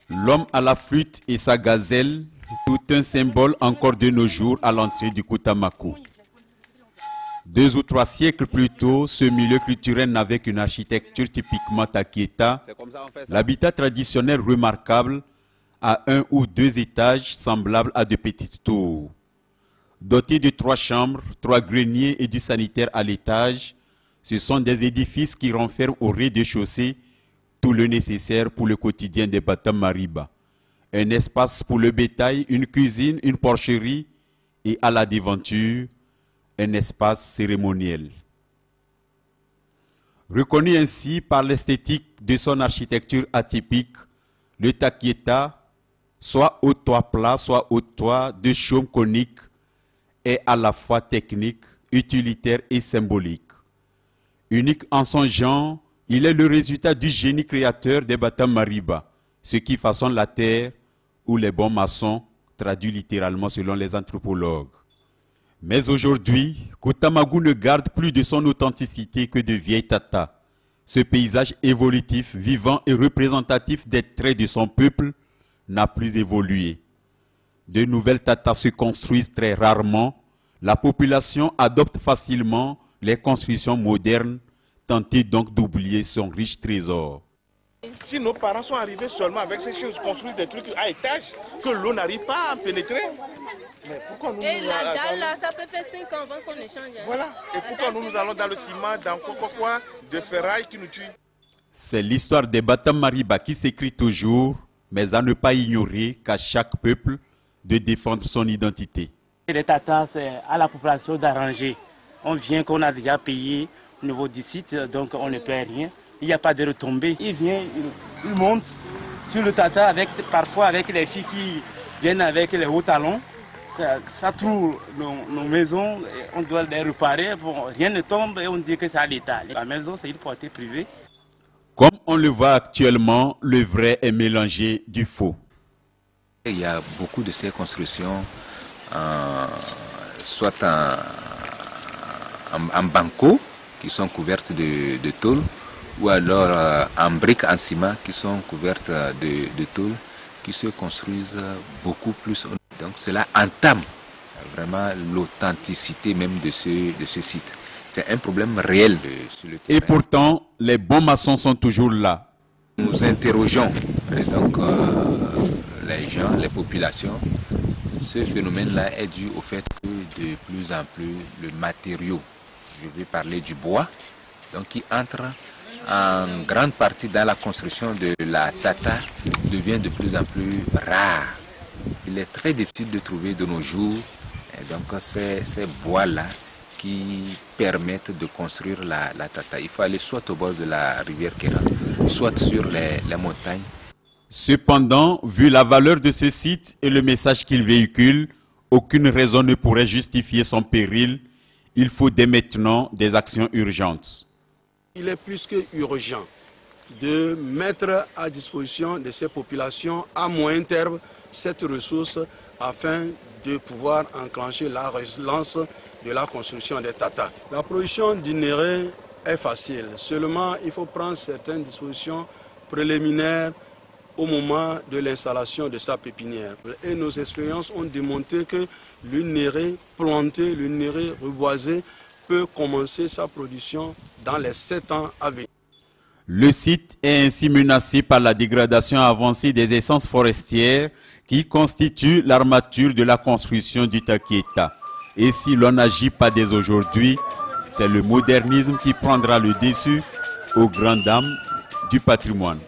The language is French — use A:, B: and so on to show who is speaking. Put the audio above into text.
A: L'homme à la flûte et sa gazelle, tout un symbole encore de nos jours à l'entrée du Kutamaku. 2 ou 3 siècles plus tôt, ce milieu culturel n'avait qu'une architecture typiquement takieta, l'habitat traditionnel remarquable à 1 ou 2 étages semblables à de petites tours. Dotés de 3 chambres, 3 greniers et du sanitaire à l'étage, ce sont des édifices qui renferment au rez-de-chaussée tout le nécessaire pour le quotidien des Batam Mariba. Un espace pour le bétail, une cuisine, une porcherie et à la déventure, un espace cérémoniel. Reconnu ainsi par l'esthétique de son architecture atypique, le takieta, soit au toit plat, soit au toit de chaume conique, est à la fois technique, utilitaire et symbolique. Unique en son genre, il est le résultat du génie créateur des Batam Mariba, ce qui façonne la terre ou les bons maçons, traduit littéralement selon les anthropologues. Mais aujourd'hui, Kutamagu ne garde plus de son authenticité que de vieilles tata. Ce paysage évolutif, vivant et représentatif des traits de son peuple n'a plus évolué. De nouvelles tatas se construisent très rarement. La population adopte facilement les constructions modernes, tenter donc d'oublier son riche trésor.
B: Si nos parents sont arrivés seulement avec ces choses, construire des trucs à étage, que l'eau n'arrive pas à pénétrer. Mais pourquoi nous
C: et la dalle, là, ça peut faire 5 ans avant qu'on échange.
B: Voilà. Et pourquoi nous allons dans le ciment, dans quoi, de ferraille qui nous tue?
A: C'est l'histoire des Batam Mariba qui s'écrit toujours, mais à ne pas ignorer qu'à chaque peuple de défendre son identité.
D: Les tatas, c'est à la population d'arranger. On vient qu'on a déjà payé au niveau du site, donc on ne paie rien. Il n'y a pas de retombées. Il vient, il monte sur le tata, parfois avec les filles qui viennent avec les hauts talons. Ça trouve nos maisons, on doit les réparer. Bon, rien ne tombe et on dit que c'est à l'État. La maison, c'est une propriété privée.
A: Comme on le voit actuellement, le vrai est mélangé du faux.
E: Il y a beaucoup de ces constructions, soit en banco, qui sont couvertes de tôle, ou alors en briques en ciment, qui sont couvertes de tôle, qui se construisent beaucoup plus. Donc cela entame vraiment l'authenticité même de ce site. C'est un problème réel sur le terrain.
A: Et pourtant, les bons maçons sont toujours là.
E: Nous interrogeons donc les gens, les populations. Ce phénomène-là est dû au fait que de plus en plus le matériau, je vais parler du bois, donc qui entre en grande partie dans la construction de la tata, devient de plus en plus rare. Il est très difficile de trouver de nos jours et donc ces bois-là qui permettent de construire la tata. Il faut aller soit au bord de la rivière Kéra, soit sur les montagnes.
A: Cependant, vu la valeur de ce site et le message qu'il véhicule, aucune raison ne pourrait justifier son péril. Il faut dès maintenant des actions urgentes.
F: Il est plus que urgent de mettre à disposition de ces populations à moyen terme cette ressource afin de pouvoir enclencher la relance de la construction des tatas. La production du néré est facile, seulement il faut prendre certaines dispositions préliminaires au moment de l'installation de sa pépinière. Et nos expériences ont démontré que le néré planté, le néré reboisé peut commencer sa production dans les 7 ans à venir.
A: Le site est ainsi menacé par la dégradation avancée des essences forestières qui constituent l'armature de la construction du takieta. Et si l'on n'agit pas dès aujourd'hui, c'est le modernisme qui prendra le dessus aux grandes dames du patrimoine.